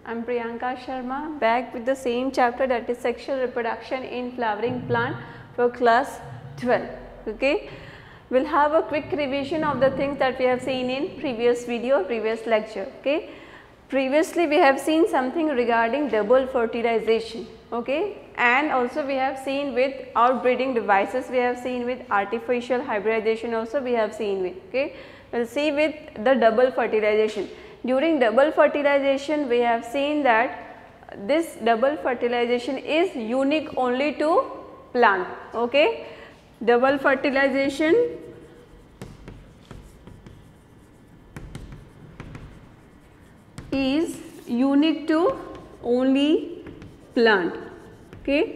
I'm Priyanka Sharma, back with the same chapter, that is sexual reproduction in flowering plant for class 12. Okay, we'll have a quick revision of the things that we have seen in previous video, previous lecture. Okay, previously we have seen something regarding double fertilization. Okay, and also we have seen with outbreeding devices, we have seen with artificial hybridization also we have seen with. Okay, we'll see with the double fertilization. During double fertilization we have seen that this double fertilization is unique only to plant. Okay, double fertilization is unique to only plant. Okay,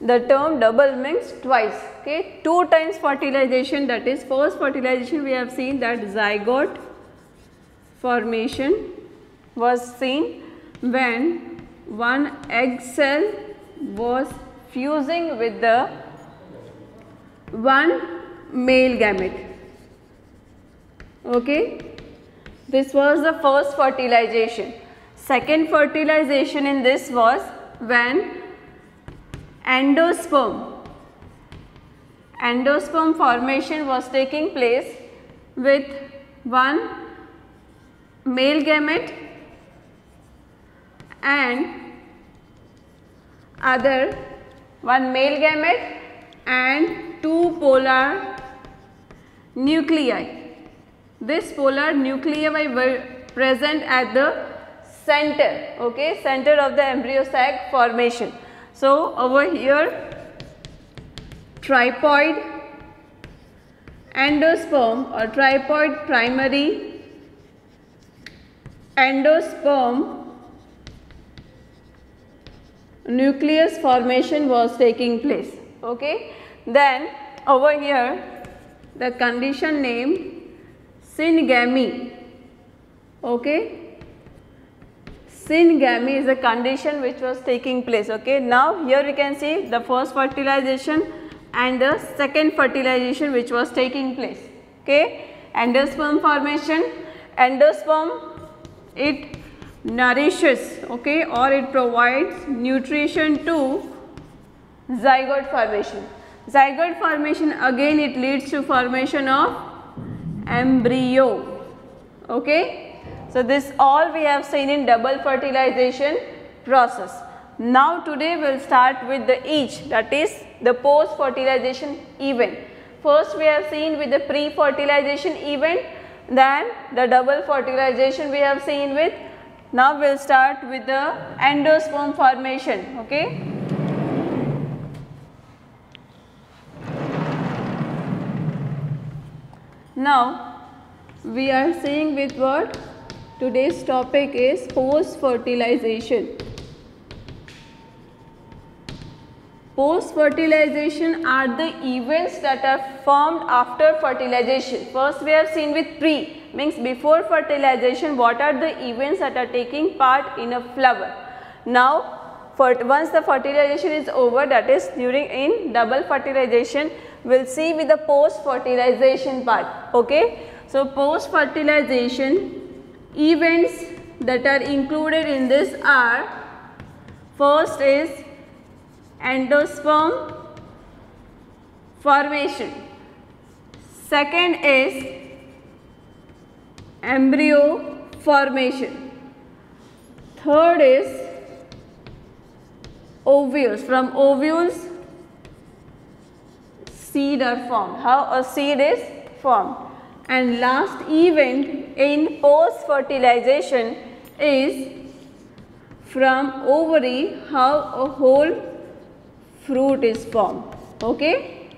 the term double means twice. Okay, two times fertilization, that is first fertilization we have seen that zygote formation was seen when one egg cell was fusing with the one male gamete. Okay, this was the first fertilization. Second fertilization in this was when endosperm formation was taking place with one male gamete and other one male gamete and two polar nuclei. This polar nuclei were present at the center, okay, center of the embryo sac formation. So over here triploid endosperm or triploid primary endosperm nucleus formation was taking place. Okay, then over here the condition named syngamy. Okay, syngamy is a condition which was taking place. Okay, now here we can see the first fertilization and the second fertilization which was taking place. Okay, endosperm formation, endosperm, it nourishes, okay, or it provides nutrition to zygote formation. Zygote formation again it leads to formation of embryo. Okay, so this all we have seen in double fertilization process. Now today we will start with the each, that is the post fertilization event. First we have seen with the pre fertilization event, then the double fertilization we have seen with. Now we will start with the endosperm formation. Okay, now we are seeing with what today's topic is post fertilization. Post fertilization are the events that are formed after fertilization. First we have seen with pre, means before fertilization what are the events that are taking part in a flower. Now once the fertilization is over, that is during in double fertilization, we will see with the post fertilization part. Okay, so post fertilization events that are included in this are, first is endosperm formation, second is embryo formation, third is ovules. From ovules seed are formed, how a seed is formed, and last event in post fertilization is from ovary, how a whole fruit is formed. Okay,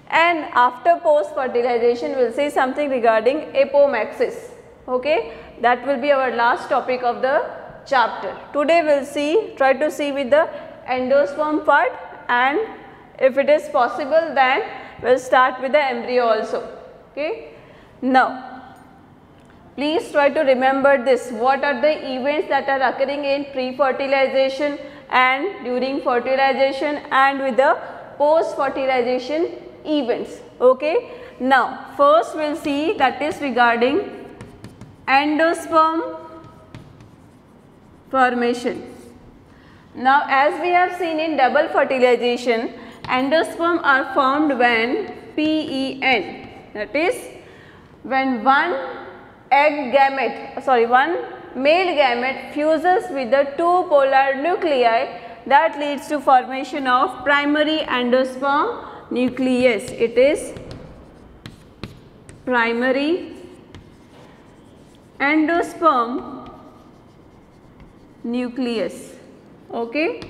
and after post fertilization we will see something regarding apomixis. Okay, that will be our last topic of the chapter. Today we will try to see with the endosperm part, and if it is possible then we will start with the embryo also. Okay, now please try to remember this, what are the events that are occurring in pre-fertilization and during fertilization and with the post fertilization events. Okay, now first we will see that is regarding endosperm formation. Now as we have seen in double fertilization, endosperm are formed when PEN, that is when one male gamete fuses with the two polar nuclei, that leads to formation of primary endosperm nucleus. It is primary endosperm nucleus. Okay,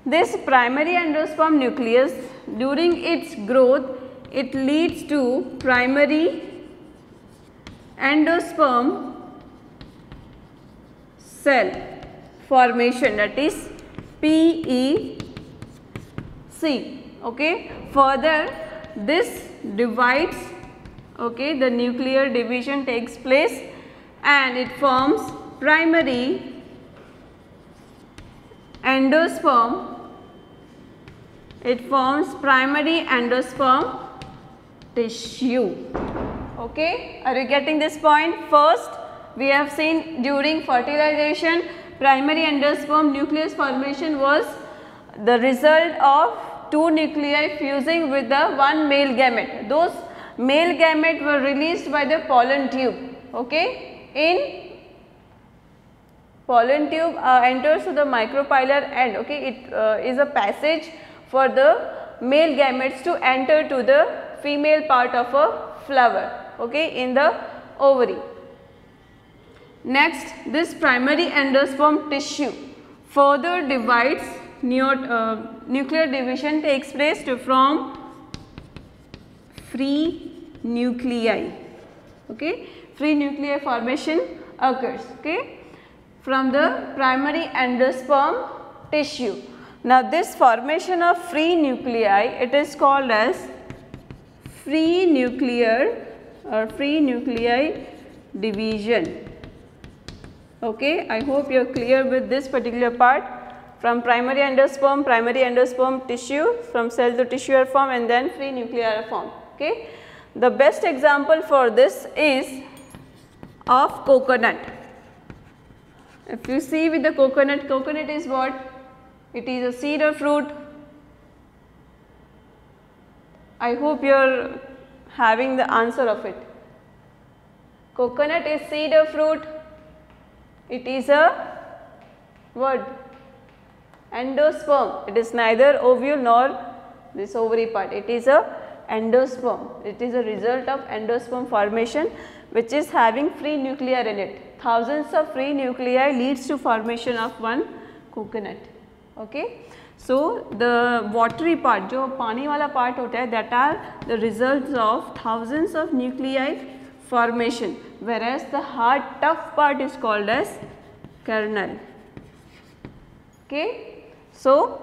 this primary endosperm nucleus, during its growth, it leads to primary endosperm cell formation, that is PEC. Okay, further this divides, okay, the nuclear division takes place and it forms primary endosperm. It forms primary endosperm tissue. Okay, are you getting this point? First we have seen during fertilization, primary endosperm nucleus formation was the result of two nuclei fusing with the one male gamete. Those male gamete were released by the pollen tube. Okay, in pollen tube enters to the micropylar end. Okay, it is a passage for the male gametes to enter to the female part of a flower, okay, in the ovary. Next, this primary endosperm tissue further divides, nuclear division takes place to form free nuclei. Okay, free nuclei formation occurs, okay, from the primary endosperm tissue. Now this formation of free nuclei, it is called as free nuclear or free nuclei division. Okay, I hope you are clear with this particular part. From primary endosperm tissue, from cell to tissue are formed and then free nuclei are formed. Okay, the best example for this is of coconut. If you see with the coconut, coconut is what? It is a seed or fruit. I hope you are having the answer of it. Coconut is seed or fruit. It is a what? Endosperm. It is neither ovule nor this ovary part. It is a endosperm. It is a result of endosperm formation which is having free nuclei in it. Thousands of free nuclei leads to formation of one coconut. Okay. So the watery part, जो पानी वाला part होता है, that are the results of thousands of nuclei formation, whereas the hard tough part is called as kernel. Okay. So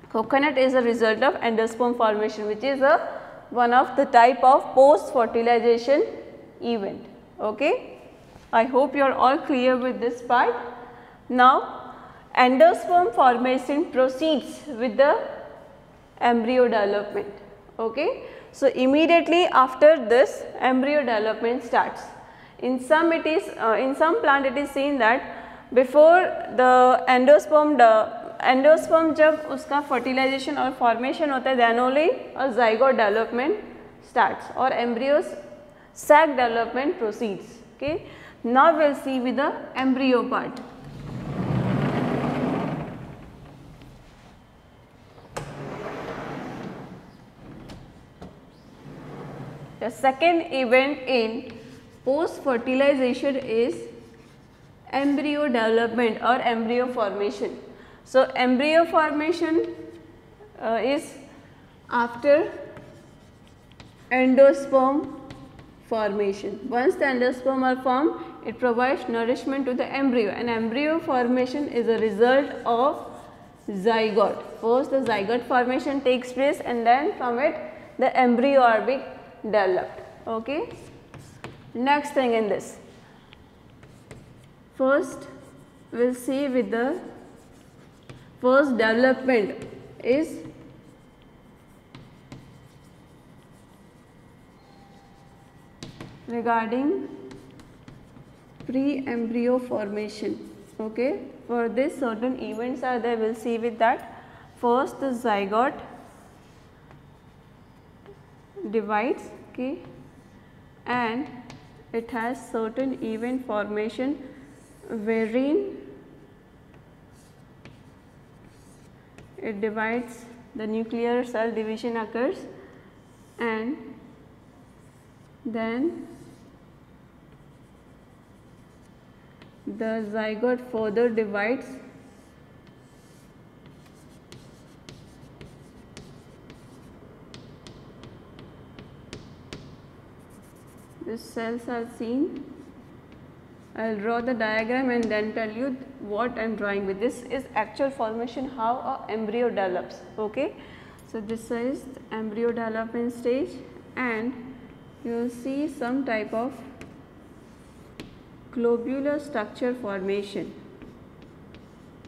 coconut is a result of endosperm formation, which is one of the type of post fertilization event. Okay. I hope you are all clear with this part. Now endosperm formation proceeds with the embryo development. Okay. So immediately after this, embryo development starts. In some it is in some plant it is seen that before the endosperm जब उसका fertilization और formation होता है, then only a zygote development starts or embryos sac development proceeds. Okay. Now we will see with the embryo part. The second event in post fertilization is embryo development or embryo formation. So embryo formation is after endosperm formation. Once the endosperm are formed, it provides nourishment to the embryo, and embryo formation is a result of zygote. First the zygote formation takes place and then from it the embryo are being developed. Okay. Next thing in this, first we will see with the first development is regarding pre-embryo formation. Okay, for this certain events are there, we will see with that. First, the zygote divides, okay, and it has certain event formation wherein it divides, the nuclear cell division occurs, and then the zygote further divides these cells are seen. I will draw the diagram and then tell you what I am drawing with. This is actual formation, how a embryo develops. Okay. So, this is the embryo development stage, and you will see some type of globular structure formation.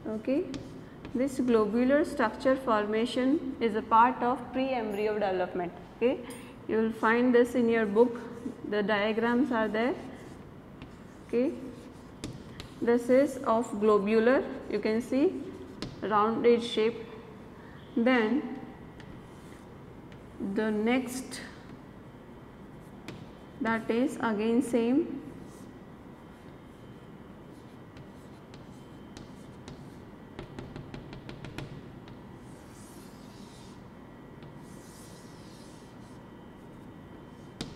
Okay. This globular structure formation is a part of pre-embryo development. Okay. You will find this in your book, the diagrams are there. Okay. This is of globular, you can see rounded shape. Then the next, that is again same,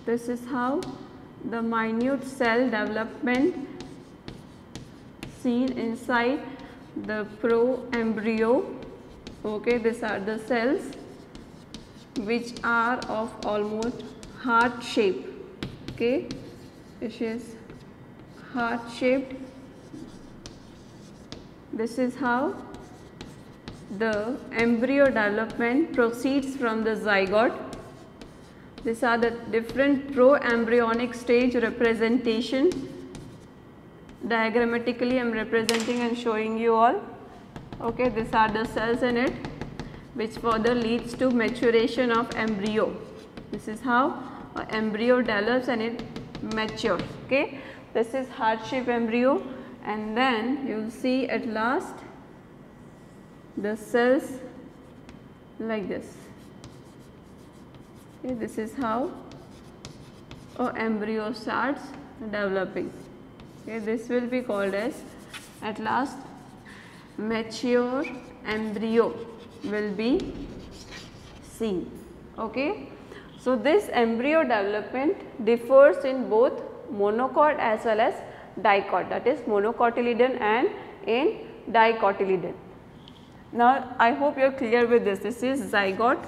this is how the minute cell development seen inside the pro-embryo. Okay, these are the cells which are of almost heart shape. Okay, which is heart shaped. This is how the embryo development proceeds from the zygote. These are the different pro-embryonic stage representation. Diagrammatically I am representing and showing you all. Okay, these are the cells in it which further leads to maturation of embryo. This is how an embryo develops and it matures. Okay, this is heart shape embryo, and then you will see at last the cells like this. Okay, this is how an embryo starts developing. Okay, this will be called as, at last, mature embryo will be seen. Okay. So, this embryo development differs in both monocot as well as dicot, that is monocotyledon and in dicotyledon. Now, I hope you are clear with this. This is zygote.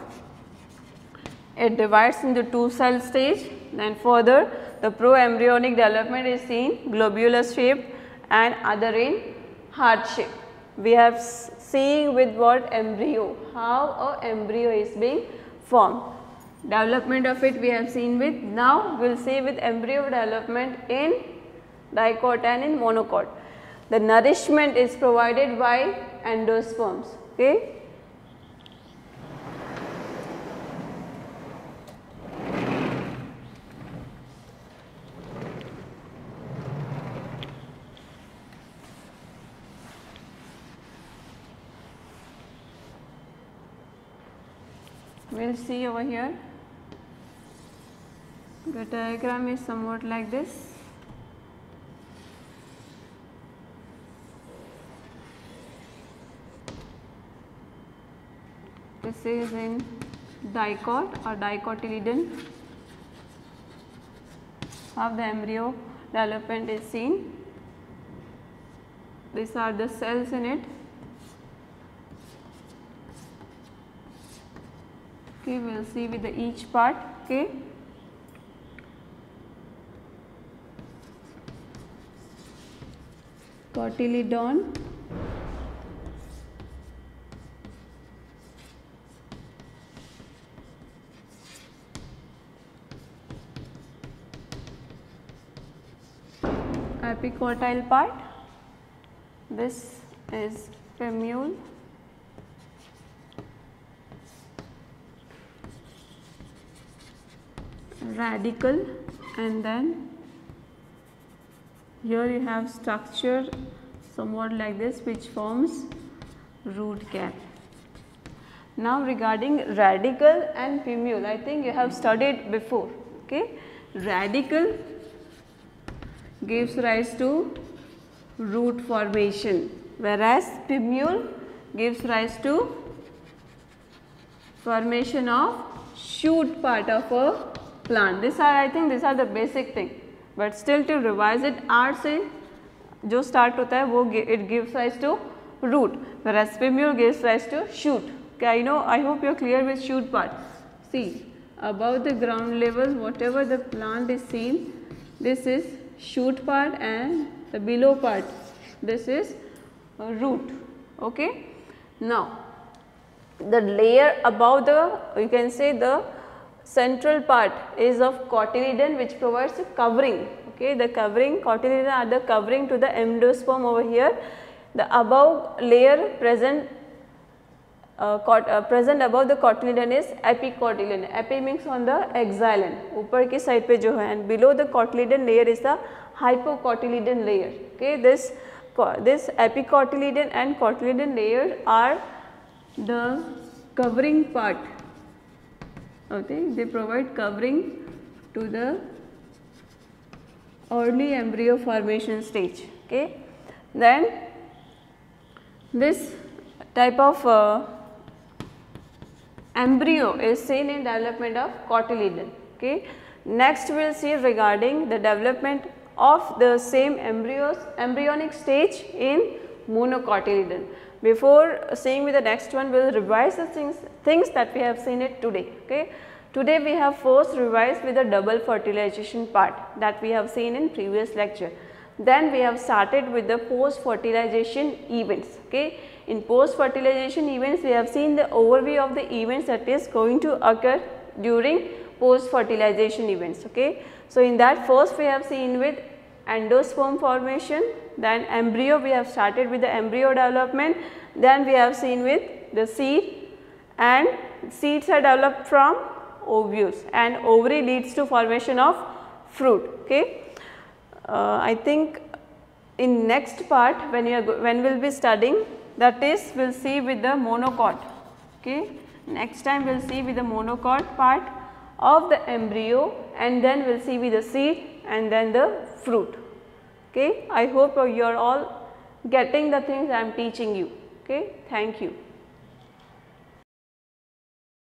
It divides into two cell stage, then further the pro-embryonic development is seen globular shape and other in heart shape. We have seen with what embryo, how a embryo is being formed. Development of it we have seen with, now we will see with embryo development in dicot and in monocot. The nourishment is provided by endosperms. Okay. We will see over here, the diagram is somewhat like this. This is in dicot or dicotyledon, how the embryo development is seen. These are the cells in it. Okay, we will see with the each part. Okay. Cotyledon, epicotyle part, this is femule, radicle, and then here you have structure somewhat like this, which forms root cap. Now regarding radicle and plumule, I think you have studied before. Okay, radicle gives rise to root formation, whereas plumule gives rise to formation of shoot part of a plant. These are, I think these are the basic thing, but still to revise it, R से जो start होता है वो it gives rise to root, whereas plumule gives rise to shoot. Okay, I hope you are clear with shoot part. See, above the ground level, whatever the plant is seen, this is shoot part, and the below part, this is root. Okay. Now, the layer above the, you can say the central part is of cotyledon, which provides a covering. Okay, the covering, cotyledon are the covering to the endosperm over here. The above layer present above the cotyledon is epicotyledon. Epi means on the axial end, ऊपर की side पे जो है, and below the cotyledon layer is the hypocotyledon layer. Okay, this epicotyledon and cotyledon layer are the covering part. Okay, they provide covering to the early embryo formation stage. Okay, then this type of embryo is seen in development of cotyledon. Okay, next we will see regarding the development of the same embryonic stage in monocotyledon. Before seeing with the next one, we will revise the things that we have seen it today. Okay, today we have first revised with the double fertilization part that we have seen in previous lecture. Then we have started with the post fertilization events. Okay, in post fertilization events we have seen the overview of the events that is going to occur during post fertilization events. Okay, so in that first we have seen with endosperm formation, then embryo, we have started with the embryo development, then we have seen with the seed, and seeds are developed from ovules, and ovary leads to formation of fruit. Okay, I think in next part when we will be studying, that is we will see with the monocot. Okay, next time we will see with the monocot part of the embryo, and then we will see with the seed and then the fruit. Okay, I hope you are all getting the things I am teaching you. Okay, thank you.